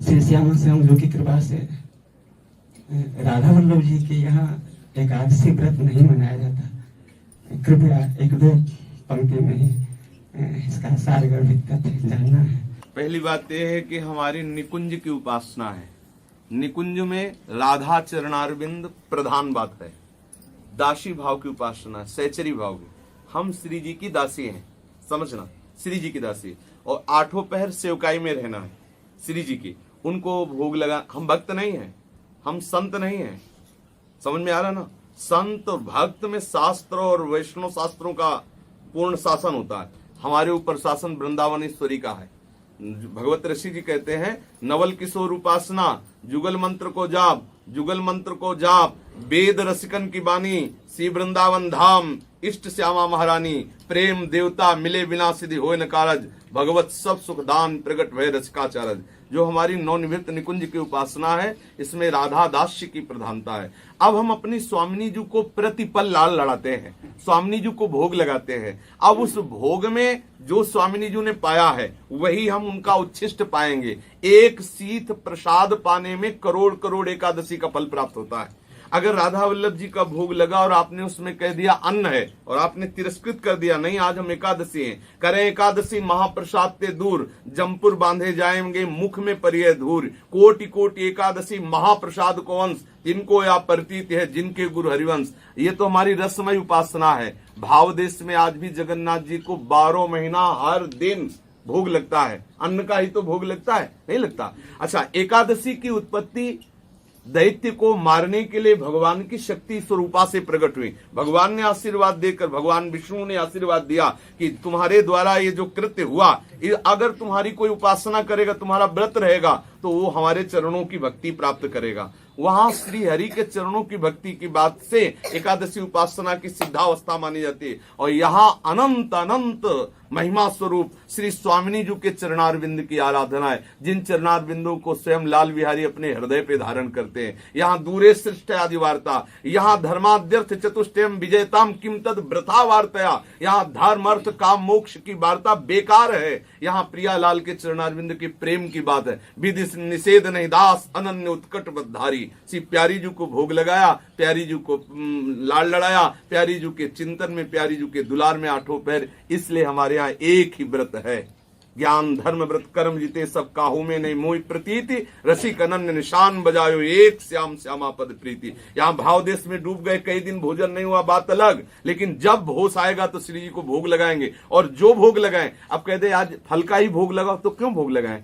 श्री श्याम श्याम जी की कृपा से राधा वल्लभ जी के यहाँ एकादशी व्रत नहीं मनाया जाता। कृपया एक दो पंक्ति में ही इसका सारगर्भित तथ्य जानना है। पहली बात यह है कि हमारी निकुंज की उपासना है। निकुंज में राधा चरणारविंद प्रधान बात है। दासी भाव की उपासना, सहचरी भाव की। हम श्री जी की दासी हैं, समझना, श्री जी की दासी। और आठों पहर सेवकाई में रहना है श्री जी की, उनको भोग लगा। हम भक्त नहीं हैं, हम संत नहीं हैं, समझ में आ रहा ना। संत और भक्त में शास्त्र और वैष्णव शास्त्रों का पूर्ण शासन होता है। हमारे ऊपर शासन वृंदावनेश्वरी का है। भगवत ऋषि जी कहते हैं, नवल किशोर उपासना, जुगल मंत्र को जाप, जुगल मंत्र को जाप, वेद रसिकन की बानी, श्री वृंदावन धाम, इष्ट श्यामा महारानी, प्रेम देवता मिले बिना सिद्धि होय न कारज, भगवत सब सुख दान प्रगट भय रसिकाचारज। जो हमारी नवनिवृत्त निकुंज की उपासना है, इसमें राधा दास्य की प्रधानता है। अब हम अपनी स्वामिनी जी को प्रतिपल लाल लड़ाते हैं, स्वामिनी जी को भोग लगाते हैं। अब उस भोग में जो स्वामिनी जी ने पाया है वही हम उनका उच्छिष्ट पाएंगे। एक शीत प्रसाद पाने में करोड़ करोड़ एकादशी का फल प्राप्त होता है। अगर राधा वल्लभ जी का भोग लगा और आपने उसमें कह दिया अन्न है और आपने तिरस्कृत कर दिया, नहीं आज हम एकादशी हैं, करें एकादशी महाप्रसाद ते दूर, जमपुर बांधे जाएंगे मुख में परिय धूर, कोटि कोटि एकादशी महाप्रसाद को अंश, तिनको या प्रतीत है जिनके गुरु हरिवंश। ये तो हमारी रसमय उपासना है। भाव देश में आज भी जगन्नाथ जी को 12 महीना हर दिन भोग लगता है। अन्न का ही तो भोग लगता है, नहीं लगता। अच्छा, एकादशी की उत्पत्ति दैत्य को मारने के लिए भगवान की शक्ति स्वरूपा से प्रकट हुई। भगवान ने आशीर्वाद देकर, भगवान विष्णु ने आशीर्वाद दिया कि तुम्हारे द्वारा ये जो कृत्य हुआ, अगर तुम्हारी कोई उपासना करेगा, तुम्हारा व्रत रहेगा, तो वो हमारे चरणों की भक्ति प्राप्त करेगा। वहां श्री हरि के चरणों की भक्ति की बात से एकादशी उपासना की सिद्धावस्था मानी जाती है। और यहाँ अनंत अनंत महिमा स्वरूप श्री स्वामिनी जी के चरणारविंद की आराधना है, जिन चरणारविंदों को स्वयं लाल बिहारी अपने हृदय पे धारण करते हैं। यहाँ दूरे सृष्ट आदि वार्ता, यहाँ धर्माद्यर्थ चतुष्टयम विजयताम किम तद व्रता वार्तया, यहाँ धर्म अर्थ काम मोक्ष की वार्ता बेकार है। यहाँ प्रिया लाल के चरणारविंद के प्रेम की बात है। विधि निषेध नहीं दास अनन्य उत्कट बद्धारी। श्री प्यारी जी को भोग लगाया, प्यारी जी को लाल लड़ाया, प्यारी जी के चिंतन में, प्यारी जी के दुलार में आठों पैर। इसलिए हमारे यहाँ एक ही व्रत है, ज्ञान धर्म व्रत कर्म जीते सब काहू में नहीं मोहि प्रतीति, रसिक अनन्य निशान बजायो एक श्याम श्यामा पद प्रीति। यहाँ भाव देश में डूब गए, कई दिन भोजन नहीं हुआ, बात अलग, लेकिन जब होश आएगा तो श्री जी को भोग लगाएंगे। और जो भोग लगाएं, अब कहते हैं आज फल का ही भोग लगाओ, तो क्यों भोग लगाएं?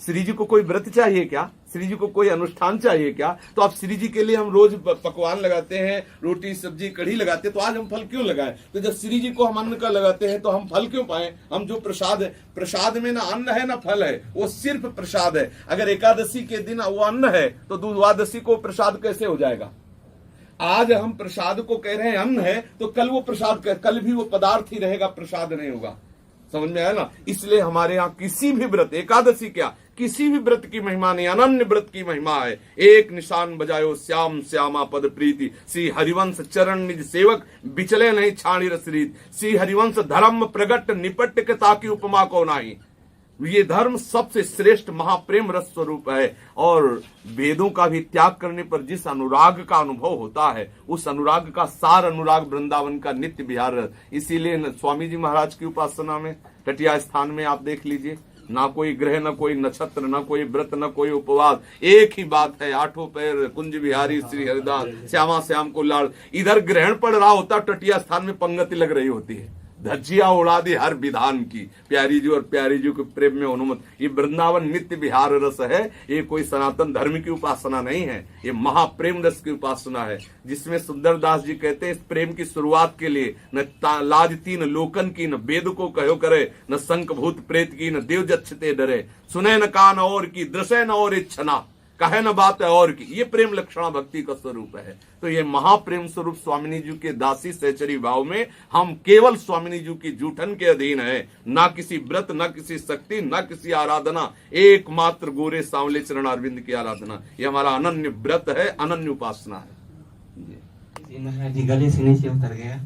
श्री जी को कोई व्रत चाहिए क्या? श्री जी को कोई अनुष्ठान चाहिए क्या? तो आप श्री जी के लिए हम रोज पकवान लगाते हैं, रोटी सब्जी कढ़ी लगाते हैं, तो आज हम फल क्यों लगाएं? तो जब श्री जी को हम अन्न का लगाते हैं तो हम फल क्यों पाए? हम जो प्रसाद है, प्रसाद में ना अन्न है ना फल है, वो सिर्फ प्रसाद है। अगर एकादशी के दिन वो अन्न है तो द्वादशी को प्रसाद कैसे हो जाएगा? आज हम प्रसाद को कह रहे हैं अन्न है, तो कल वो प्रसाद, कल भी वो पदार्थ ही रहेगा, प्रसाद नहीं होगा। समझ में आया ना? इसलिए हमारे यहाँ किसी भी व्रत, एकादशी क्या, किसी भी व्रत की महिमा नहीं, अनन्य व्रत की महिमा है। एक निशान बजायो श्याम श्यामा पद प्रीति, श्री हरिवंश चरण निज सेवक, बिचले नहीं छाणी रसरीत। श्री हरिवंश धर्म प्रगट निपट के ताकि उपमा को नाही। ये धर्म सबसे श्रेष्ठ महाप्रेम रस स्वरूप है। और वेदों का भी त्याग करने पर जिस अनुराग का अनुभव होता है, उस अनुराग का सार अनुराग वृंदावन का नित्य विहार। इसीलिए स्वामी जी महाराज की उपासना में तटिया स्थान में आप देख लीजिए, ना कोई ग्रह, ना कोई नक्षत्र, ना कोई व्रत, ना कोई उपवास, एक ही बात है, आठों पैर कुंज बिहारी श्री हरिदास श्यामा श्याम को लाड़। इधर ग्रहण पड़ रहा होता, तटिया स्थान में पंगति लग रही होती है, धज्जियां उड़ा दी हर विधान की, प्यारी जी और प्यारी जी के प्रेम में अनुमत। ये वृंदावन नित्य विहार रस है, ये कोई सनातन धर्म की उपासना नहीं है, ये महाप्रेम रस की उपासना है, जिसमें सुंदरदास जी कहते हैं इस प्रेम की शुरुआत के लिए न लाज तीन लोकन की, न वेद को कहो करे, न शंख भूत प्रेत की, न देव जच्छते डरे, सुने न कान और की, दृश्य न और इच्छना, कहे न बात है और की। ये प्रेम लक्षणा भक्ति का स्वरूप है। तो ये महाप्रेम स्वरूप स्वामिनी जी के दासी सहचरी भाव में हम केवल स्वामिनी जी की जूठन के अधीन है, ना किसी व्रत, ना किसी शक्ति, ना किसी आराधना, एकमात्र गोरे सांवले चरण अरविंद की आराधना। ये हमारा अनन्य व्रत है, अनन्य उपासना है। महाराज जी गले से नीचे उतर गया।